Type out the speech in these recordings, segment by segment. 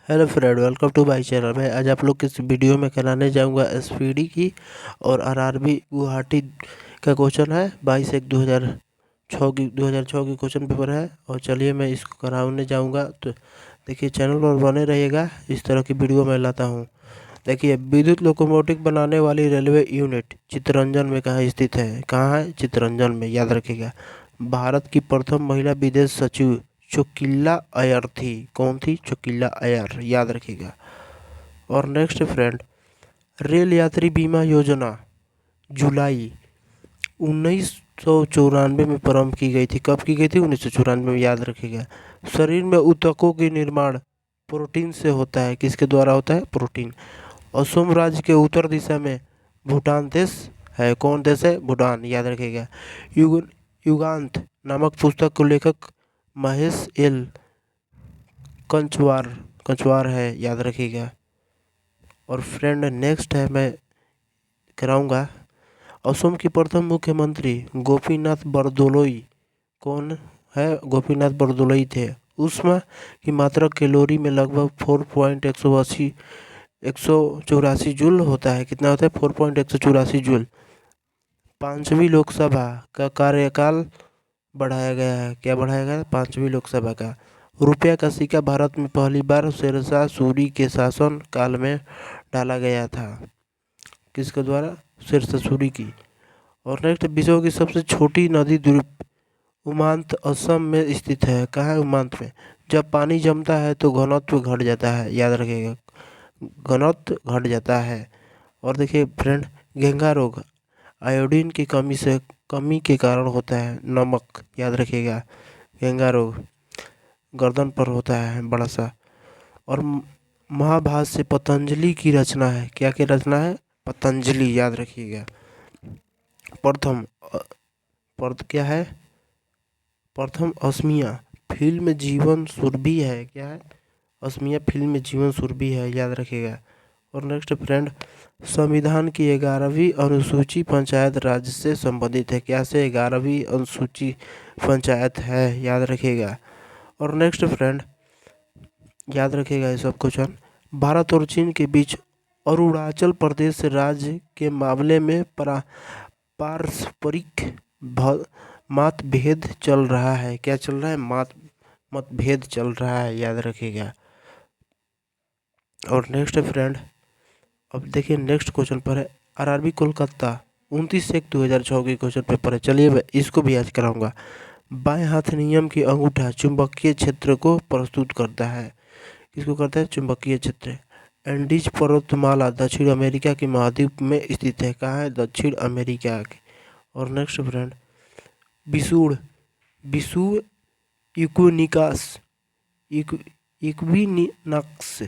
Hello friend, welcome to my channel. मैं आज आप लोग के इस वीडियो में कराने जाऊंगा एसपीडी की और आरआरबी गुवाहाटी का क्वेश्चन है 22/1/2006 की 2006 की क्वेश्चन पेपर है। और चलिए मैं इसको कराने जाऊंगा। तो देखिए, चैनल पर बने रहिएगा, इस तरह की वीडियो मैं लाता हूं। देखिए, विद्युत लोकोमोटिव बनाने वाली रेलवे यूनिट चित्तरंजन में कहाँ स्थित है? कहाँ है? चित्तरंजन में, याद रखिएगा। भारत की प्रथम महिला विदेश सचिव चोकिला अय्यर थी। कौन थी? चोकिला अय्यर, याद रखिएगा। और नेक्स्ट फ्रेंड, रेल यात्री बीमा योजना जुलाई 1994 में प्रारंभ की गई थी। कब की गई थी? 1994 में, याद रखिएगा। शरीर में ऊतकों के निर्माण प्रोटीन से होता है। किसके द्वारा होता है? प्रोटीन। असम राज्य के उत्तर दिशा में भूटान देश है। कौन देश है? भूटान, याद रखिएगा। युगांत नामक पुस्तक को लेखक महेश एल कंचवार है, याद रखिएगा। और फ्रेंड नेक्स्ट है, मैं कराऊंगा। असम की प्रथम मुख्यमंत्री गोपीनाथ बरदोलोई कौन है? गोपीनाथ बरदोलोई थे। ऊष्मा की मात्रा कैलोरी में लगभग 4.184 जूल होता है। कितना होता है? 4.184 जूल। पांचवी लोकसभा का कार्यकाल बढ़ाया गया है। क्या बढ़ाया गया है? पांचवी लोकसभा का। रुपया का सिक्का भारत में पहली बार शेरशाह सूरी के शासन काल में डाला गया था। किसके द्वारा? शेरशाह सूरी की। और नेक्स्ट, विश्व की सबसे छोटी नदी द्वीप उमांत असम में स्थित है। कहाँ है? उमांत में। जब पानी जमता है तो घनत्व घट जाता है, याद रखिएगा। घनत्व घट जाता है। और देखिए फ्रेंड, घेंघा रोग आयोडीन की कमी के कारण होता है। नमक, याद रखिएगा। घेंघा रोग गर्दन पर होता है बड़ा सा। और महाभाष्य पतंजलि की रचना है। क्या की रचना है? पतंजलि, याद रखिएगा। प्रथम क्या है? प्रथम अस्मिया फिल्म जीवन सुरभि है। क्या है? अस्मिया फिल्म जीवन सुरभि है, याद रखिएगा। और नेक्स्ट फ्रेंड, संविधान की 11वीं अनुसूची पंचायत राज से संबंधित है। क्या से? 11वीं अनुसूची पंचायत है, याद रखिएगा। और नेक्स्ट फ्रेंड, याद रखिएगा ये सब क्वेश्चन। भारत और चीन के बीच अरुणाचल प्रदेश राज्य के मामले में पारस्परिक मतभेद चल रहा है। क्या चल रहा है? मतभेद चल रहा है, याद रखिएगा। और नेक्स्ट फ्रेंड, अब देखिए नेक्स्ट क्वेश्चन पर है आरआरबी कोलकाता 29/1/2006 की क्वेश्चन पेपर है। चलिए मैं इसको भी आज कराऊंगा। बाएं हाथ नियम की अंगूठा चुंबकीय क्षेत्र को प्रस्तुत करता है। किसको करता है? चुंबकीय क्षेत्र। एंडीज पर्वतमाला दक्षिण अमेरिका के महाद्वीप में स्थित है। कहाँ है? दक्षिण अमेरिका के। और नेक्स्ट फ्रेंड, विषुड़ विषुव इक्विनिकास इक्विनॉक्स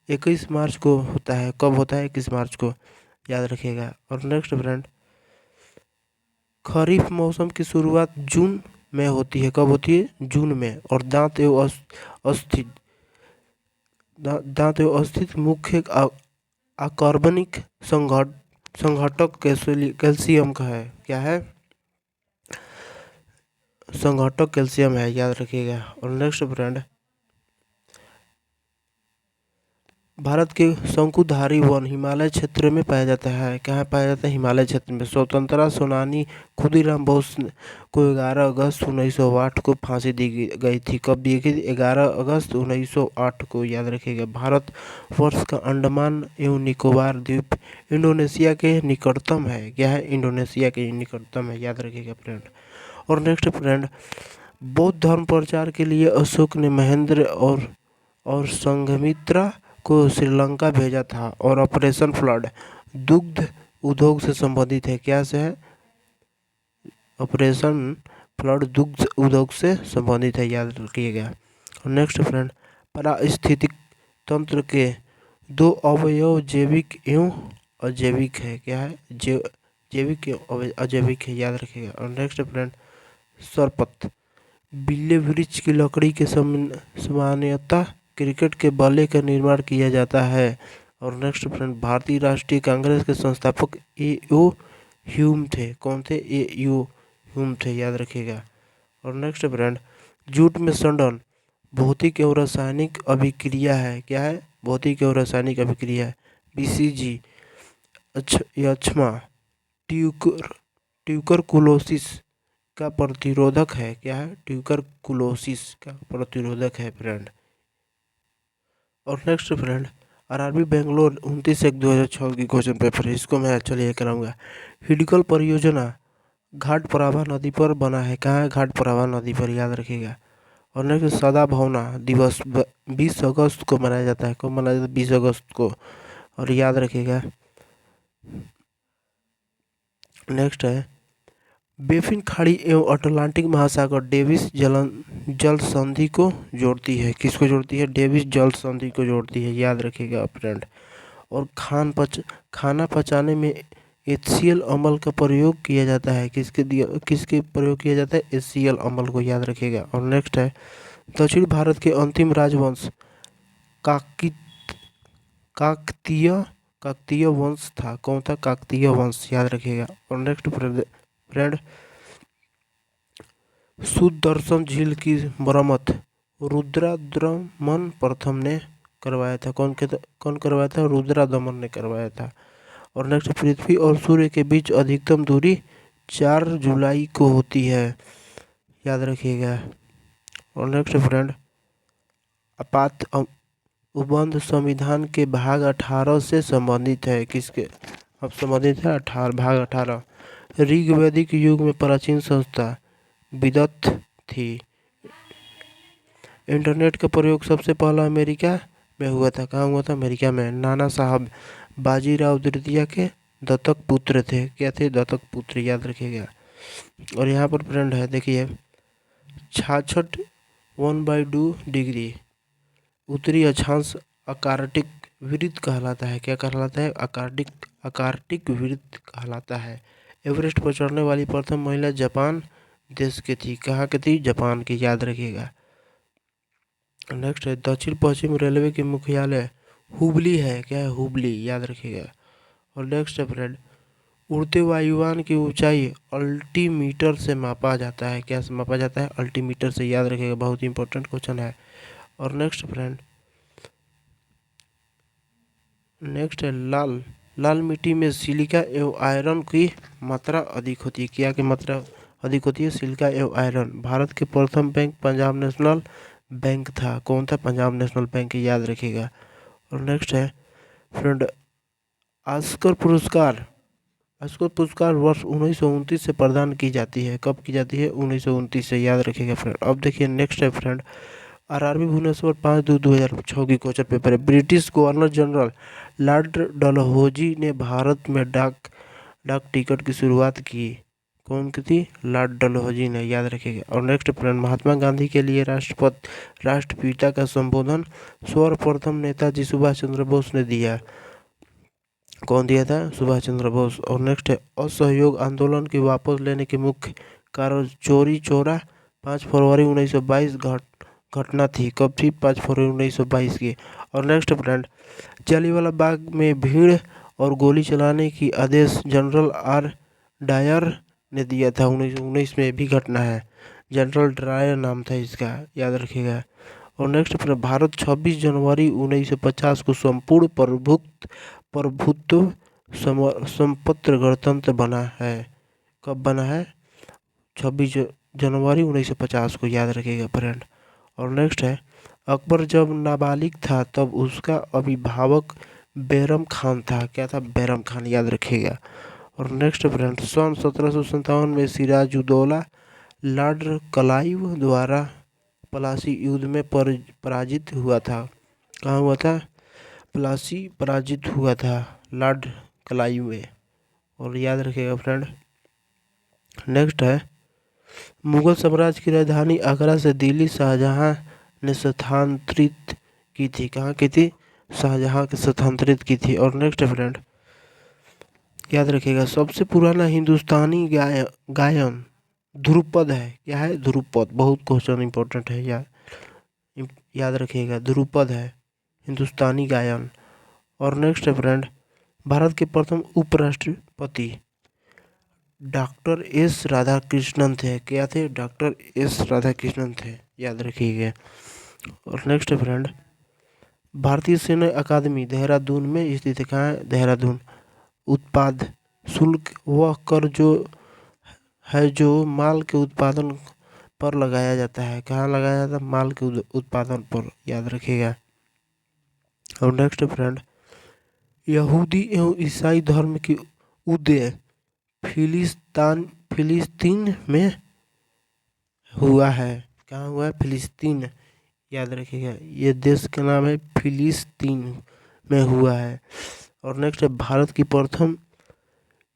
21 मार्च को होता है। कब होता है? 21 मार्च को, याद रखिएगा। और नेक्स्ट फ्रेंड, खरीफ मौसम की शुरुआत जून में होती है। कब होती है? जून में। और दांत एवं अस्थित मुख्य अकार्बनिक संघटक कैल्शियम का है। क्या है? संघटक कैल्शियम है, याद रखिएगा। और नेक्स्ट फ्रेंड, भारत के शंकुधारी वन हिमालय क्षेत्र में पाया जाता है। कहाँ पाया जाता है? हिमालय क्षेत्र में। स्वतंत्रता सेनानी खुदीराम बोस को 11 अगस्त 1908 को फांसी दी गई थी। कब दी गई थी? 11 अगस्त 1908 को, याद रखिएगा। भारत वर्ष का अंडमान एवं निकोबार द्वीप इंडोनेशिया के निकटतम है। क्या है? इंडोनेशिया के निकटतम है, याद रखिएगा फ्रेंड। और नेक्स्ट फ्रेंड, बौद्ध धर्म प्रचार के लिए अशोक ने महेंद्र और संघमित्रा को श्रीलंका भेजा था। और ऑपरेशन फ्लड दुग्ध उद्योग से संबंधित है। क्या से है? ऑपरेशन फ्लड दुग्ध उद्योग से संबंधित है, याद रखिएगा। और नेक्स्ट फ्रेंड, पारिस्थितिक तंत्र के दो अवयव जैविक एवं अजैविक है। क्या है? जैविक एवं अजैविक है, याद रखिएगा। और नेक्स्ट फ्रेंड, सरपत बिल्ले वृक्ष की लकड़ी के सामान्यतः क्रिकेट के बल्ले का निर्माण किया जाता है। और नेक्स्ट फ्रेंड, भारतीय राष्ट्रीय कांग्रेस के संस्थापक ए.यू. ह्यूम थे। कौन थे? ए.यू. ह्यूम थे, याद रखिएगा। और नेक्स्ट फ्रेंड, जूट में संडन भौतिक एवं रासायनिक अभिक्रिया है। क्या है? भौतिक एवं रासायनिक अभिक्रिया है। बीसीजी यक्ष्मा ट्यूबरकुलोसिस का प्रतिरोधक है। क्या है? ट्यूबरकुलोसिस का प्रतिरोधक है फ्रेंड। और नेक्स्ट फ्रेंड, आरआरबी बेंगलोर 29/1/2006 की क्वेश्चन पेपर है, इसको मैं चलिए कराऊंगा। हिडकल परियोजना घाटप्रभा नदी पर बना है। कहाँ है? घाटप्रभा नदी पर, याद रखिएगा। और नेक्स्ट, सदाभावना दिवस 20 अगस्त को मनाया जाता है। कब मनाया जाता है? 20 अगस्त को, और याद रखिएगा। नेक्स्ट है, बेफिन खाड़ी एवं अटलांटिक महासागर डेविस जल संधि को जोड़ती है। किसको जोड़ती है? डेविस जल संधि को जोड़ती है, याद रखिएगा फ्रेंड। और खाना पचाने में HCl अम्ल का प्रयोग किया जाता है। किसके प्रयोग किया जाता है? HCl अम्ल को, याद रखिएगा। और नेक्स्ट है, दक्षिण भारत के अंतिम राजवंश काकतीय वंश था। कौन था? काकतीय वंश, याद रखिएगा। और नेक्स्ट फ्रेंड, सुदर्शन झील की मरम्मत रुद्रदमन प्रथम ने करवाया था। कौन करवाया था? रुद्रदमन ने करवाया था। और नेक्स्ट, पृथ्वी और सूर्य के बीच अधिकतम दूरी 4 जुलाई को होती है, याद रखिएगा। और नेक्स्ट फ्रेंड, आपात उपबंध संविधान के भाग 18 से संबंधित है। किसके अब संबंधित है? भाग 18। ऋग्वैदिक युग में प्राचीन संस्था विदत थी। इंटरनेट का प्रयोग सबसे पहला अमेरिका में हुआ था। कहाँ हुआ था? अमेरिका में। नाना साहब बाजीराव द्वितीय के दत्तक पुत्र थे। क्या थे? दत्तक पुत्र, याद रखिएगा। और यहाँ पर फ्रेंड है, देखिए, 66 1/2 डिग्री उत्तरी अक्षांश अकार्टिक वृत्त कहलाता है। क्या कहलाता है? अकार्टिक वृत्त कहलाता है। एवरेस्ट पर चढ़ने वाली प्रथम महिला जापान देश की थी। कहाँ की थी? जापान की, याद रखिएगा। नेक्स्ट है, दक्षिण पश्चिम रेलवे की मुख्यालय हुबली है। क्या है? हुबली, याद रखिएगा। और नेक्स्ट है फ्रेंड, उड़ते वायुयान की ऊंचाई अल्टीमीटर से मापा जाता है। क्या से मापा जाता है? अल्टीमीटर से, याद रखिएगा। बहुत ही इंपॉर्टेंट क्वेश्चन है। और नेक्स्ट फ्रेंड, नेक्स्ट है, लाल मिट्टी में सिलिका एवं आयरन की मात्रा अधिक होती है। क्या की मात्रा अधिक होती है? सिलिका एवं आयरन। भारत के प्रथम बैंक पंजाब नेशनल बैंक था। कौन था? पंजाब नेशनल बैंक, याद रखिएगा। और नेक्स्ट है फ्रेंड, ऑस्कर पुरस्कार वर्ष 1929 से प्रदान की जाती है। कब की जाती है? 1929 से, याद रखिएगा फ्रेंड। अब देखिए नेक्स्ट है फ्रेंड, आरआरबी भुवनेश्वर 5/2/2006 की क्वेश्चन पेपर है। British governor general Lord Dalhousie ने भारत में डाक टिकट की शुरुआत की। कौन की थी? लॉर्ड डलहौजी ने, याद रखिएगा। और नेक्स्ट फ्रेंड, महात्मा गांधी के लिए राष्ट्रपिता का संबोधन सर्वप्रथम नेताजी सुभाष चंद्र बोस ने दिया। कौन दिया था? सुभाष चंद्र बोस। और नेक्स्ट है, असहयोग आंदोलन की वापस लेने के मुख्य कारण चौरी चौरा 5 फरवरी 1922 घटना थी। कब थी? 5 फरवरी 1922 की। और नेक्स्ट फ्रेंड, जलियांवाला बाग में भीड़ और गोली चलाने की आदेश जनरल आर डायर ने दिया था। 1919 में भी घटना है। जनरल डायर नाम था इसका, याद रखिएगा। और नेक्स्ट फ्रेंड, भारत 26 जनवरी 1950 को संपूर्ण प्रभुत्व संपन्न गणतंत्र बना है। कब बना है? 26 जनवरी 1950 को, याद रखिएगा फ्रेंड। और नेक्स्ट है, अकबर जब नाबालिग था तब उसका अभिभावक बैरम खान था। क्या था? बैरम खान, याद रखिएगा। और नेक्स्ट फ्रेंड, सन 1757 में सिराजुद्दौला लॉर्ड क्लाइव द्वारा प्लासी युद्ध में पराजित हुआ था। कहाँ हुआ था? प्लासी पराजित हुआ था लॉर्ड क्लाइव में, और याद रखिएगा फ्रेंड। नेक्स्ट है, मुगल साम्राज्य की राजधानी आगरा से दिल्ली शाहजहां ने स्थानांतरित की थी। कहाँ की थी? शाहजहां के स्थानांतरित की थी। और नेक्स्ट फ्रेंड, याद रखिएगा, सबसे पुराना हिंदुस्तानी गायन ध्रुपद है। क्या है? ध्रुपद। बहुत क्वेश्चन इंपॉर्टेंट है, याद रखिएगा। ध्रुपद है हिंदुस्तानी गायन। और नेक्स्ट फ्रेंड, भारत के प्रथम उपराष्ट्रपति डॉक्टर एस राधाकृष्णन थे। क्या थे? डॉक्टर एस राधाकृष्णन थे, याद रखिएगा। और नेक्स्ट है फ्रेंड, भारतीय सेना अकादमी देहरादून में स्थित है। कहाँ है? देहरादून। उत्पाद शुल्क वह कर जो है जो माल के उत्पादन पर लगाया जाता है। कहाँ लगाया जाता है? माल के उत्पादन पर, याद रखिएगा। और नेक्स्ट फ्रेंड, यहूदी एवं ईसाई धर्म की उदय फिलिस्तीन में हुआ है। कहाँ हुआ है? फिलिस्तीन, याद रखिएगा। ये देश का नाम है फिलिस्तीन में हुआ है। और नेक्स्ट है, भारत की प्रथम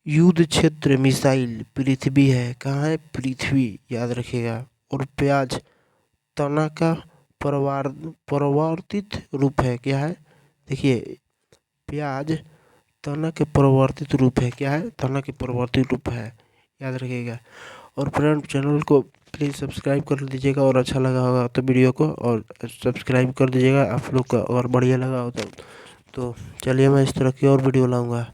युद्ध क्षेत्र मिसाइल पृथ्वी है। कहाँ है? पृथ्वी, याद रखिएगा। और प्याज तना का परिवर्तित रूप है। क्या है? देखिए, प्याज तना के परिवर्तित रूप है। क्या है? तना के परिवर्तित रूप है, याद रखिएगा। और फ्रेंड, चैनल को प्लीज़ सब्सक्राइब कर दीजिएगा, और अच्छा लगा होगा तो वीडियो को और सब्सक्राइब कर दीजिएगा आप लोग का, और बढ़िया लगा हो तो चलिए मैं इस तरह की और वीडियो लाऊंगा।